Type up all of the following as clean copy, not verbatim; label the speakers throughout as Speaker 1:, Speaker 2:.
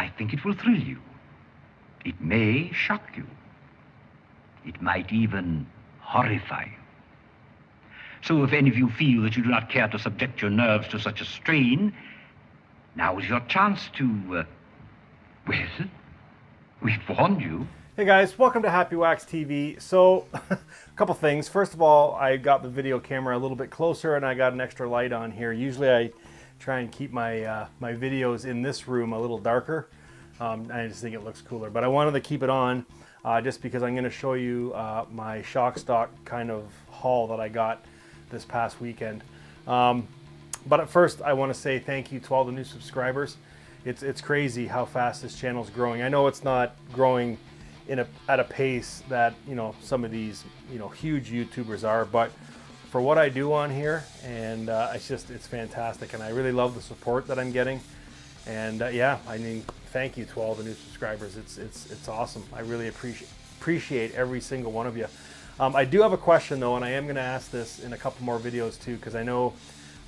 Speaker 1: I think it will thrill you. It may shock you. It might even horrify you. So if any of you feel that you do not care to subject your nerves to such a strain, now is your chance to, well, we've warned you.
Speaker 2: Hey guys, welcome to Happy Wax TV. So, a couple things. First of all, I got the video camera a little bit closer and I got an extra light on here. Usually I try and keep my my videos in this room a little darker. I just think it looks cooler. But I wanted to keep it on just because I'm going to show you my shock stock kind of haul that I got this past weekend. But at first, I want to say thank you to all the new subscribers. It's crazy how fast this channel is growing. I know it's not growing at a pace that some of these huge YouTubers are, but for what I do on here, and it's fantastic, and I really love the support that I'm getting. And yeah, I mean, thank you to all the new subscribers. It's awesome. I really appreciate every single one of you. I do have a question though, and I am going to ask this in a couple more videos too, because I know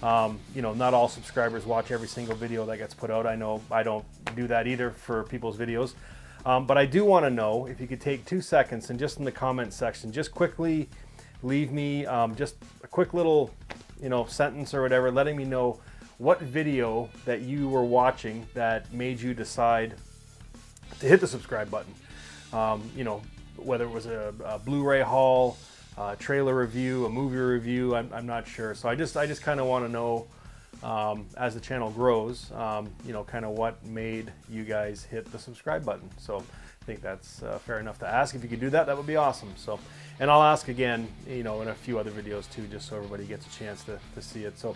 Speaker 2: not all subscribers watch every single video that gets put out. I know I don't do that either for people's videos. But I do want to know if you could take 2 seconds and just in the comment section, just quickly leave me just a quick little, sentence or whatever, letting me know what video that you were watching that made you decide to hit the subscribe button. Whether it was a Blu-ray haul, a trailer review, a movie review, I'm not sure. So I just kind of want to know, as the channel grows, kind of what made you guys hit the subscribe button. So I think that's fair enough to ask. If you could do that, that would be awesome. So, and I'll ask again, in a few other videos too, just so everybody gets a chance to see it. So,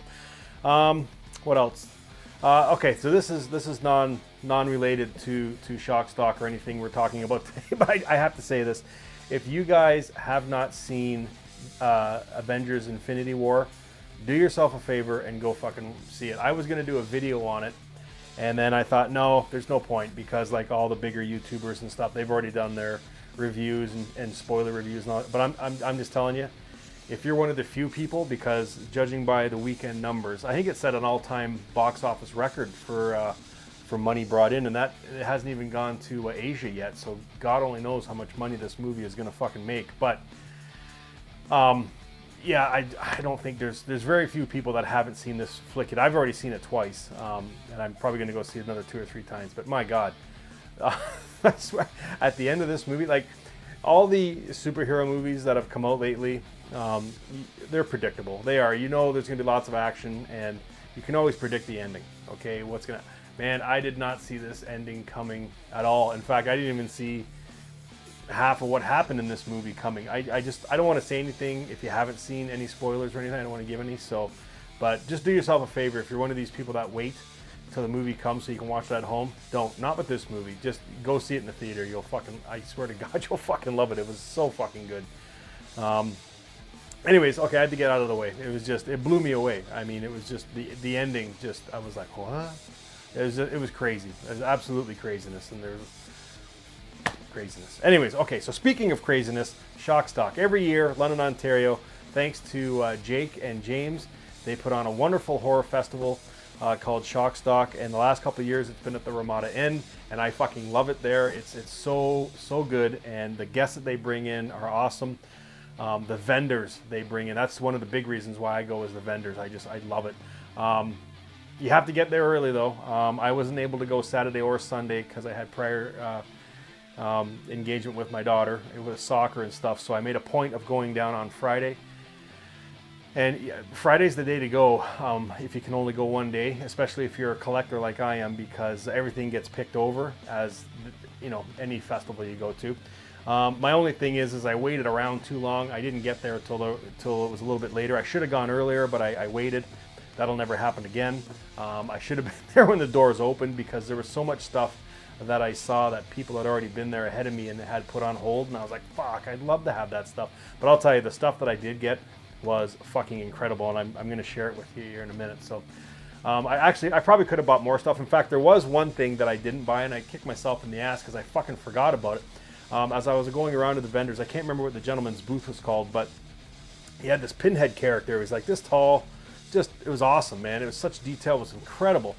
Speaker 2: what else? Okay, so this is non-related to shock stock or anything we're talking about today, but I have to say this. If you guys have not seen Avengers Infinity War, do yourself a favor and go fucking see it. I was going to do a video on it, and then I thought, no, there's no point, because like all the bigger YouTubers and stuff, they've already done their reviews and spoiler reviews and all that. But I'm just telling you, if you're one of the few people, because judging by the weekend numbers, I think it set an all-time box office record for money brought in, and that it hasn't even gone to Asia yet, so God only knows how much money this movie is going to fucking make. But yeah, I don't think there's very few people that haven't seen this flick yet. I've already seen it twice, and I'm probably going to go see it another 2 or 3 times. But my God, I swear, at the end of this movie, like all the superhero movies that have come out lately, they're predictable. They are. There's going to be lots of action, and you can always predict the ending. Okay, Man, I did not see this ending coming at all. In fact, I didn't even see half of what happened in this movie coming. I don't want to say anything if you haven't seen any spoilers or anything. I don't want to give any. So, but just do yourself a favor. If you're one of these people that wait till the movie comes so you can watch it at home, not with this movie. Just go see it in the theater. I swear to God, you'll fucking love it. It was so fucking good. Anyways, okay, I had to get out of the way. It blew me away. I mean, it was just the ending. I was like, what? It was crazy. It was absolutely craziness, and there's craziness. Anyways, okay, so speaking of craziness, shock stock. Every year, London, Ontario, thanks to Jake and James, they put on a wonderful horror festival called Shock Stock, and the last couple of years it's been at the Ramada Inn, and I fucking love it there. It's so good, and the guests that they bring in are awesome. The vendors they bring in, that's one of the big reasons why I go, is the vendors. I love it. You have to get there early though. I wasn't able to go Saturday or Sunday because I had prior engagement with my daughter. It was soccer and stuff, so I made a point of going down on Friday. And yeah, Friday's the day to go if you can only go one day, especially if you're a collector like I am, because everything gets picked over, as any festival you go to. My only thing is I waited around too long. I didn't get there until it was a little bit later. I should have gone earlier, but I waited. That'll never happen again. I should have been there when the doors opened, because there was so much stuff that I saw that people had already been there ahead of me and had put on hold, and I was like, fuck, I'd love to have that stuff. But I'll tell you, the stuff that I did get was fucking incredible, and I'm going to share it with you here in a minute. So I probably could have bought more stuff. In fact, there was one thing that I didn't buy, and I kicked myself in the ass because I fucking forgot about it. As I was going around to the vendors, I can't remember what the gentleman's booth was called, but he had this pinhead character. He was like this tall. It was awesome, man. It was such detail. It was incredible.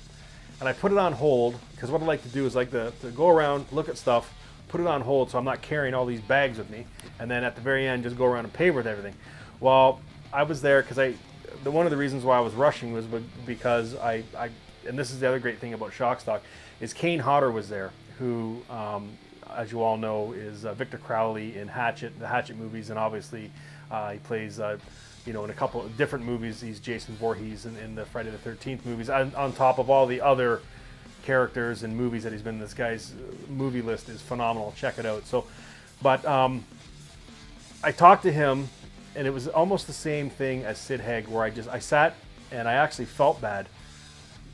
Speaker 2: and I put it on hold, because what I like to do is like to go around, look at stuff, put it on hold so I'm not carrying all these bags with me, and then at the very end just go around and pay with everything. Well, I was there because one of the reasons why I was rushing was because and this is the other great thing about Shock Stock, is Kane Hodder was there, who, as you all know, is Victor Crowley in the Hatchet movies, and obviously he plays, in a couple of different movies. He's Jason Voorhees in the Friday the 13th movies, on top of all the other characters and movies that he's been in. This guy's movie list is phenomenal. Check it out. So, but I talked to him, and it was almost the same thing as Sid Haig, where I sat and I actually felt bad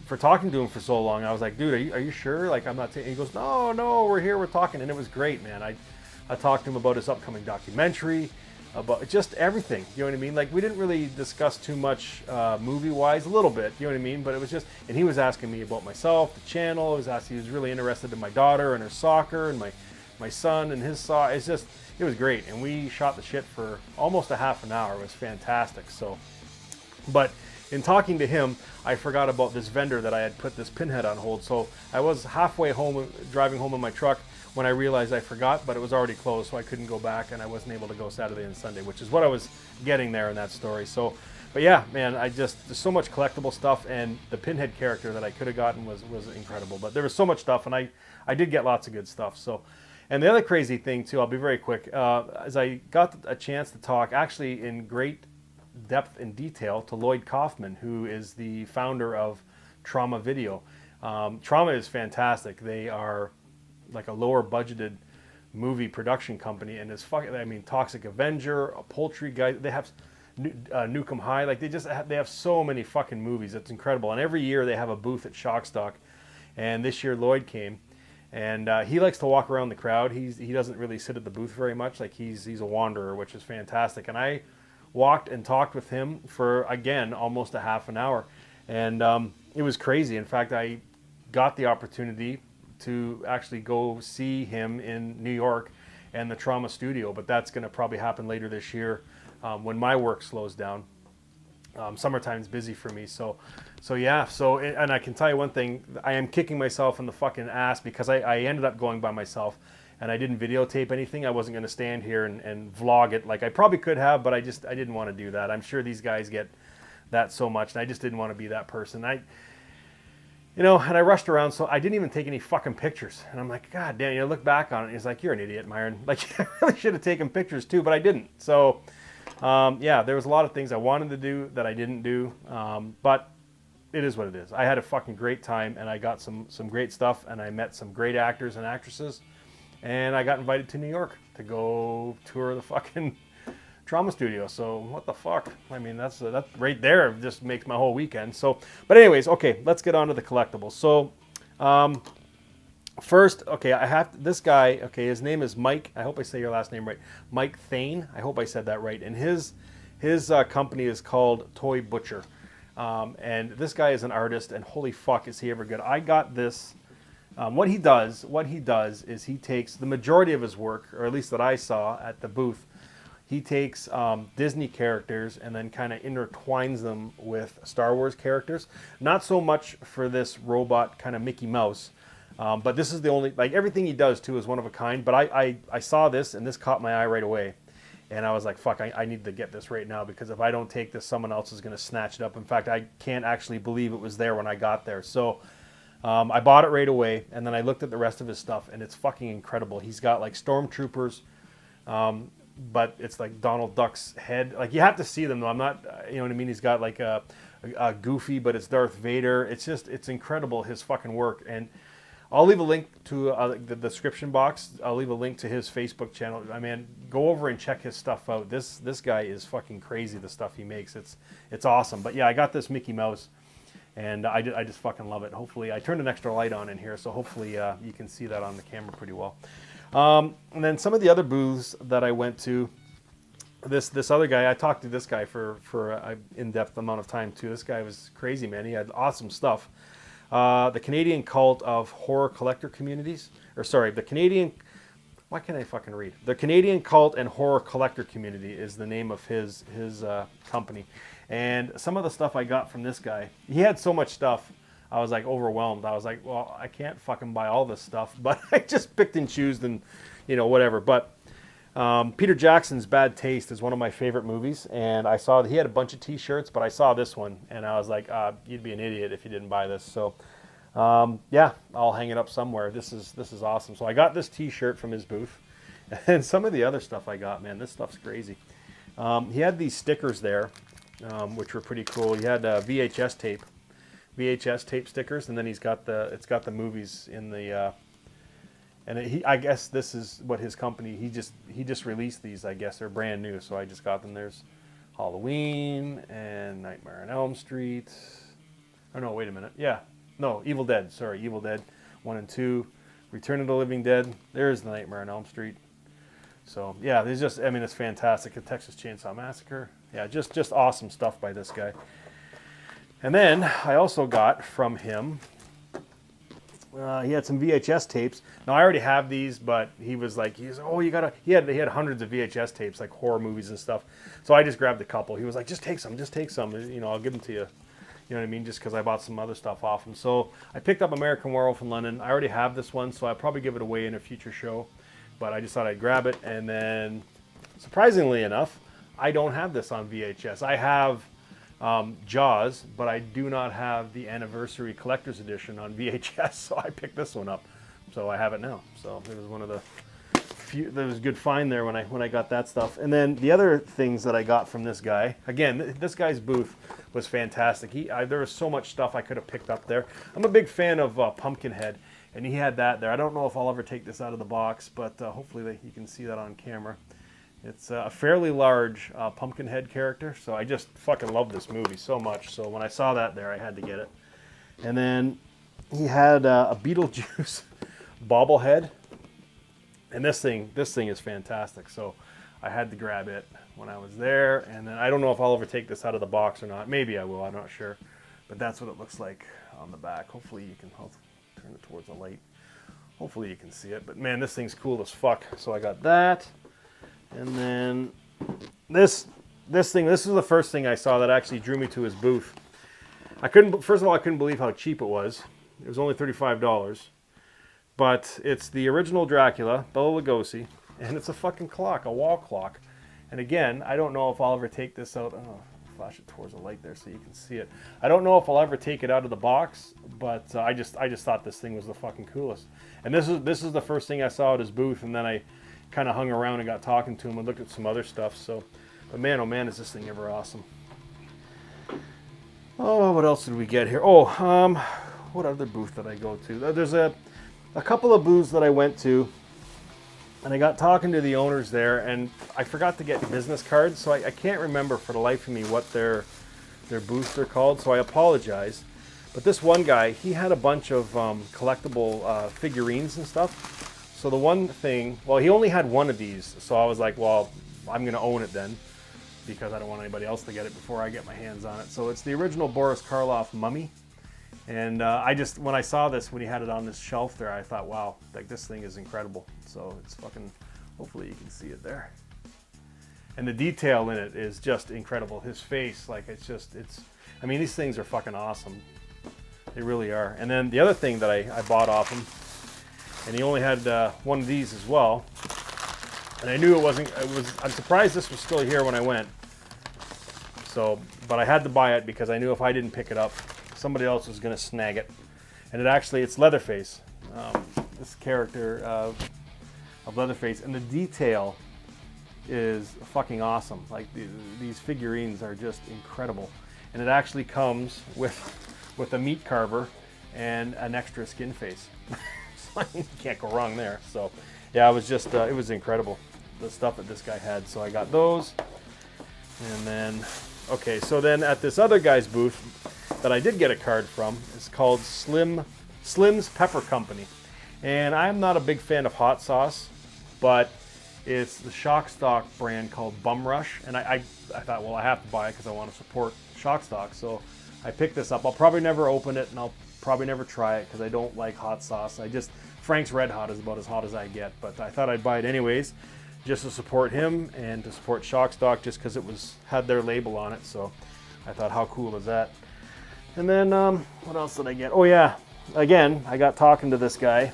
Speaker 2: for talking to him for so long. I was like, dude, are you sure? Like, I'm not saying. He goes, no, we're talking, and it was great, man. I talked to him about his upcoming documentary, about just everything, you know what I mean? Like, we didn't really discuss too much movie-wise, a little bit, you know what I mean? But it was just, and he was asking me about myself, the channel. He was really interested in my daughter and her soccer, and my son and his soccer. It was great, and we shot the shit for almost a half an hour. It was fantastic. So, but in talking to him, I forgot about this vendor that I had put this pinhead on hold. So I was halfway home, driving home in my truck, when I realized I forgot, but it was already closed, so I couldn't go back, and I wasn't able to go Saturday and Sunday, which is what I was getting there in that story. So, but yeah, man, there's so much collectible stuff, and the pinhead character that I could have gotten was incredible. But there was so much stuff, and I did get lots of good stuff. So, and the other crazy thing too, I'll be very quick, as I got a chance to talk actually in great depth and detail to Lloyd Kaufman, who is the founder of Trauma Video. Trauma is fantastic. They are like a lower budgeted movie production company, and Toxic Avenger, a Poultry Guy, they have Nukem High, like they have so many fucking movies. It's incredible. And every year they have a booth at Shock Stock, and this year Lloyd came, and he likes to walk around the crowd. He doesn't really sit at the booth very much. Like he's a wanderer, which is fantastic. And I walked and talked with him for, again, almost a half an hour, and it was crazy. In fact, I got the opportunity to actually go see him in New York and the Trauma Studio, but that's going to probably happen later this year when my work slows down. Summertime's busy for me, so yeah. So, and I can tell you one thing, I am kicking myself in the fucking ass because I ended up going by myself, and I didn't videotape anything. I wasn't going to stand here and vlog it like I probably could have, but I didn't want to do that. I'm sure these guys get that so much, and I just didn't want to be that person. And I rushed around, so I didn't even take any fucking pictures. And I'm like, God damn, look back on it, and he's like, you're an idiot, Myron. Like, I really should have taken pictures too, but I didn't. So, yeah, there was a lot of things I wanted to do that I didn't do, but it is what it is. I had a fucking great time, and I got some great stuff, and I met some great actors and actresses, and I got invited to New York to go tour the fucking Trauma Studio. So what the fuck? I mean, that right there just makes my whole weekend. So, but anyways, okay, let's get on to the collectibles. So, first, okay, I have this guy. Okay, his name is Mike. I hope I say your last name right. Mike Thane. I hope I said that right. And his company is called Toy Butcher. And this guy is an artist, and holy fuck, is he ever good? I got this. What he does is he takes the majority of his work, or at least that I saw at the booth. He takes Disney characters and then kind of intertwines them with Star Wars characters. Not so much for this robot kind of Mickey Mouse, but this is the only, like everything he does too is one of a kind. But I saw this, and this caught my eye right away. And I was like, fuck, I need to get this right now, because if I don't take this, someone else is going to snatch it up. In fact, I can't actually believe it was there when I got there. So I bought it right away, and then I looked at the rest of his stuff, and it's fucking incredible. He's got like stormtroopers, but it's like Donald Duck's head. Like, you have to see them though. I'm not, you know what I mean? He's got like a Goofy, but it's Darth Vader. It's incredible, his fucking work. And I'll leave a link to the description box. I'll leave a link to his Facebook channel. I mean, go over and check his stuff out. This guy is fucking crazy, the stuff he makes. It's awesome. But yeah, I got this Mickey Mouse, and I just fucking love it. Hopefully, I turned an extra light on in here, so hopefully you can see that on the camera pretty well. And then some of the other booths that I went to, this other guy, I talked to this guy for an in-depth amount of time too. This guy was crazy, man. He had awesome stuff. The Canadian Cult of Horror Collector Communities, the Canadian, why can't I fucking read? The Canadian Cult and Horror Collector Community is the name of his company. And some of the stuff I got from this guy, he had so much stuff. I was like overwhelmed. I was like, well, I can't fucking buy all this stuff, but I just picked and chose and, you know, whatever. But Peter Jackson's Bad Taste is one of my favorite movies, and I saw that he had a bunch of T-shirts, but I saw this one, and I was like, you'd be an idiot if you didn't buy this. So, yeah, I'll hang it up somewhere. This is awesome. So I got this T-shirt from his booth, and some of the other stuff I got, man, this stuff's crazy. He had these stickers there, which were pretty cool. He had VHS tape stickers, and then it's got the movies in the. I guess this is what his company, he just released these, I guess. They're brand new, so I just got them. There's Halloween and Nightmare on Elm Street. Oh, no, wait a minute. Yeah. No, Evil Dead. Sorry, Evil Dead 1 and 2. Return of the Living Dead. There's the Nightmare on Elm Street. So, yeah, there's just, I mean, it's fantastic. The Texas Chainsaw Massacre. Yeah, just awesome stuff by this guy. And then I also got from him, he had some VHS tapes. Now I already have these, but he was like, oh, you gotta. He had hundreds of VHS tapes, like horror movies and stuff. So I just grabbed a couple. He was like, just take some. You know, I'll give them to you. You know what I mean? Just because I bought some other stuff off him. So I picked up American Werewolf in London. I already have this one, so I'll probably give it away in a future show. But I just thought I'd grab it, and then, surprisingly enough, I don't have this on VHS. I have Jaws, but I do not have the Anniversary Collector's Edition on VHS, so I picked this one up. So I have it now. So it was one of the few, there was a good find there when I got that stuff. And then the other things that I got from this guy, again, this guy's booth was fantastic. There was so much stuff I could have picked up there. I'm a big fan of Pumpkinhead, and he had that there. I don't know if I'll ever take this out of the box, but hopefully you can see that on camera. It's a fairly large Pumpkinhead character, so I just fucking love this movie so much. So when I saw that there, I had to get it. And then he had a Beetlejuice bobblehead, and this thing is fantastic. So I had to grab it when I was there. And then I don't know if I'll ever take this out of the box or not. Maybe I will. I'm not sure. But that's what it looks like on the back. Hopefully you can. I'll turn it towards the light. Hopefully you can see it. But man, this thing's cool as fuck. So I got that. And then this thing, this is the first thing I saw that actually drew me to his booth. First of all, I couldn't believe how cheap it was. It was only $35. But it's the original Dracula, Bela Lugosi, and it's a fucking clock, a wall clock. And again, I don't know if I'll ever take this out. Oh, flash it towards the light there so you can see it. I don't know if I'll ever take it out of the box, but I just thought this thing was the fucking coolest. And this is the first thing I saw at his booth, and then I kind of hung around and got talking to him and looked at some other stuff. So, but man, oh man, is this thing ever awesome. Oh, what else did we get here? Oh, what other booth did I go to? There's a couple of booths that I went to, and I got talking to the owners there, and I forgot to get business cards, so I can't remember for the life of me what their booths are called, so I apologize. But this one guy, he had a bunch of collectible figurines and stuff. So the one thing, well, he only had one of these, so I was like, well, I'm going to own it then, because I don't want anybody else to get it before I get my hands on it. So it's the original Boris Karloff mummy, and when I saw this, when he had it on this shelf there, I thought, wow, like this thing is incredible. So it's fucking, hopefully you can see it there. And the detail in it is just incredible. His face, like I mean, these things are fucking awesome. They really are. And then the other thing that I bought off him, and he only had one of these as well. And I knew I'm surprised this was still here when I went. So, but I had to buy it because I knew if I didn't pick it up, somebody else was going to snag it. And it's Leatherface. This character of Leatherface. And the detail is fucking awesome. Like these figurines are just incredible. And it actually comes with a meat carver and an extra skin face. You can't go wrong there. So yeah, it was incredible, the stuff that this guy had. So I got those. And then, okay, so then at this other guy's booth that I did get a card from, it's called Slim's Pepper Company. And I'm not a big fan of hot sauce, but it's the Shock Stock brand called Bum Rush. And I thought, well, I have to buy it because I want to support Shock Stock. So I picked this up. I'll probably never open it, and I'll probably never try it because I don't like hot sauce. Frank's Red Hot is about as hot as I get, but I thought I'd buy it anyways, just to support him and to support Shock Stock, just because it had their label on it. So I thought, how cool is that? And then, what else did I get? Oh yeah, again, I got talking to this guy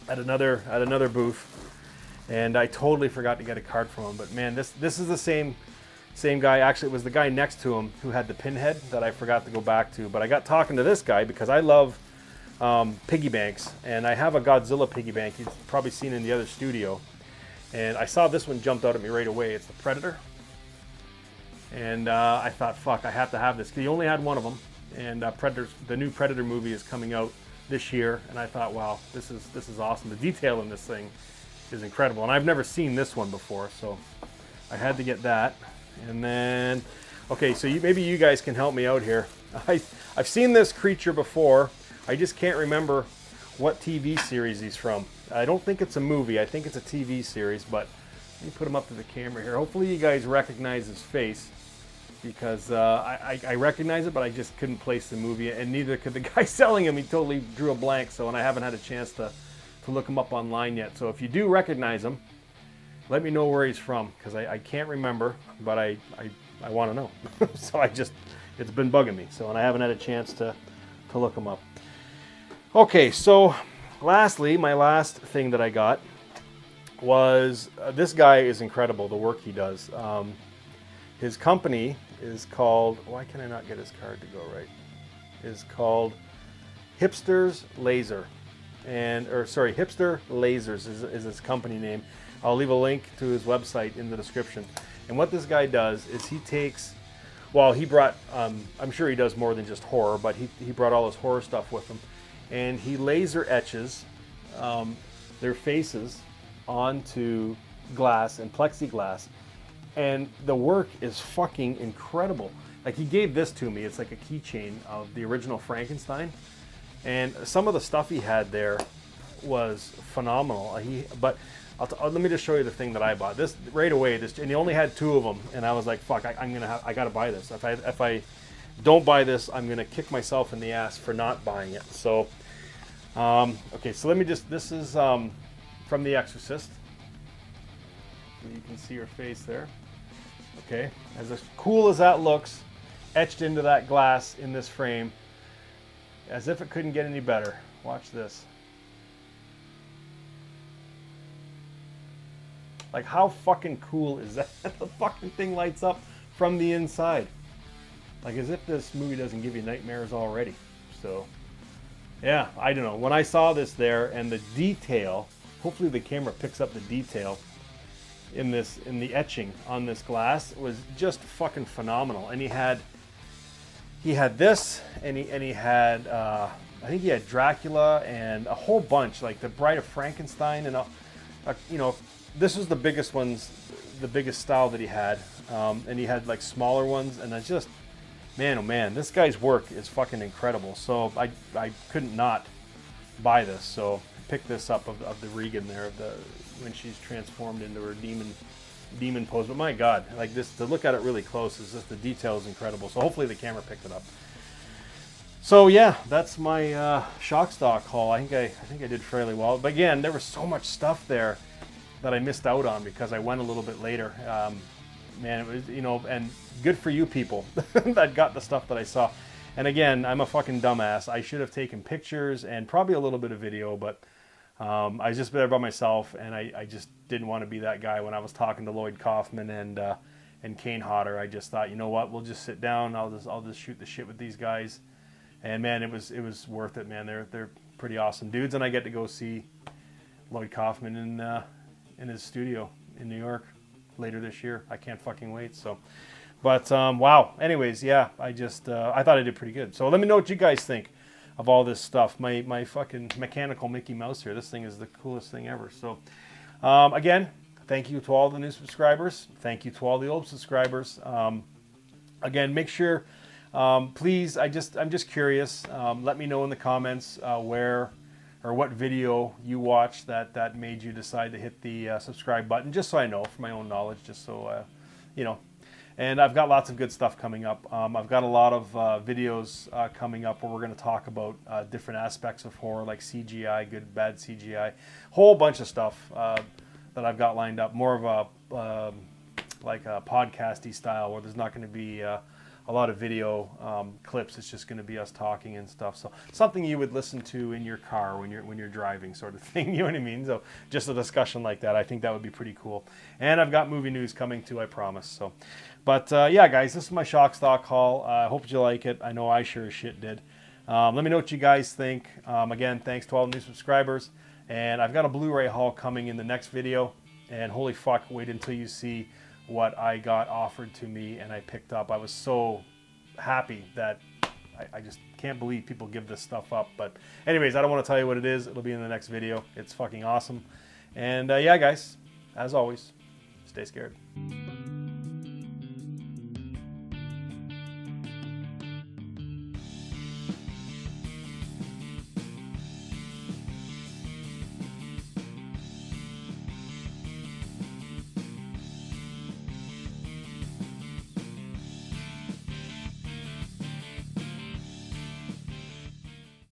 Speaker 2: at another booth, and I totally forgot to get a card from him. But man, this is the same guy. Actually, it was the guy next to him who had the pinhead that I forgot to go back to. But I got talking to this guy because I love piggy banks, and I have a Godzilla piggy bank you've probably seen in the other studio. And I saw this one jumped out at me right away. It's the Predator. And I thought, fuck, I have to have this. He only had one of them. And the new Predator movie is coming out this year. And I thought, wow, this is awesome. The detail in this thing is incredible. And I've never seen this one before, so I had to get that. And then, okay, so maybe you guys can help me out here. I've seen this creature before. I just can't remember what TV series he's from. I don't think it's a movie. I think it's a TV series, but let me put him up to the camera here. Hopefully you guys recognize his face, because I recognize it, but I just couldn't place the movie, and neither could the guy selling him. He totally drew a blank, and I haven't had a chance to look him up online yet. So if you do recognize him, let me know where he's from, because I can't remember, but I want to know. So it's been bugging me, and I haven't had a chance to look him up. Okay, so lastly, my last thing that I got was, this guy is incredible, the work he does. His company is called, why can I not get his card to go right? Is called Hipster Lasers. Hipster Lasers is his company name. I'll leave a link to his website in the description. And what this guy does is he takes, well, he brought, I'm sure he does more than just horror, but he brought all his horror stuff with him. And he laser etches their faces onto glass and plexiglass. And the work is fucking incredible. Like, he gave this to me. It's like a keychain of the original Frankenstein. And some of the stuff he had there was phenomenal. But let me just show you the thing that I bought. This right away. And he only had 2 of them, and I was like, "Fuck! I gotta buy this. If I don't buy this, I'm gonna kick myself in the ass for not buying it." So, okay. So let me just. This is from The Exorcist. You can see her face there. Okay, as cool as that looks, etched into that glass in this frame, as if it couldn't get any better. Watch this. Like, how fucking cool is that? The fucking thing lights up from the inside. Like, as if this movie doesn't give you nightmares already. So, yeah, I don't know. When I saw this there, and the detail, hopefully the camera picks up the detail in the etching on this glass, was just fucking phenomenal. And he had this, and he had I think he had Dracula and a whole bunch, like the Bride of Frankenstein, and this was the biggest ones, the biggest style that he had, and he had like smaller ones, and it's just, man, oh man, this guy's work is fucking incredible. So I couldn't not buy this. So I picked this up of the Regan there, when she's transformed into her demon pose. But my God, like this, to look at it really close, is just, the detail is incredible. So hopefully the camera picked it up. So yeah, that's my shock stock haul. I think I did fairly well. But again, there was so much stuff there that I missed out on because I went a little bit later. Man, it was, and good for you people that got the stuff that I saw. And again, I'm a fucking dumbass. I should have taken pictures and probably a little bit of video, but I was just there by myself, and I just didn't want to be that guy when I was talking to Lloyd Kaufman and Kane Hodder. I just thought, you know what, we'll just sit down. I'll just shoot the shit with these guys. And man, it was worth it, man. They're pretty awesome dudes, and I get to go see Lloyd Kaufman in his studio in New York later this year. I can't fucking wait. So, but wow. Anyways, yeah, I thought I did pretty good. So let me know what you guys think of all this stuff. My fucking mechanical Mickey Mouse here. This thing is the coolest thing ever. So, again, thank you to all the new subscribers. Thank you to all the old subscribers. Again, make sure. Please, I'm just curious. Let me know in the comments where or what video you watched that made you decide to hit the subscribe button, just so I know, for my own knowledge, just so you know. And I've got lots of good stuff coming up. I've got a lot of videos coming up where we're going to talk about different aspects of horror, like CGI, good, bad CGI, whole bunch of stuff that I've got lined up. More of a like a podcasty style, where there's not going to be a a lot of video clips. It's just going to be us talking and stuff. So something you would listen to in your car when you're driving, sort of thing. You know what I mean? So just a discussion like that, I think that would be pretty cool. And I've got movie news coming too, I promise. So, but yeah, guys, this is my shock stock haul. I hope you like it. I know I sure as shit did. Let me know what you guys think. Again, thanks to all the new subscribers. And I've got a Blu-ray haul coming in the next video. And holy fuck, wait until you see what I got offered to me and I picked up. I was so happy that I just can't believe people give this stuff up. But anyways, I don't want to tell you what it is. It'll be in the next video. It's fucking awesome. And yeah, guys, as always, stay scared.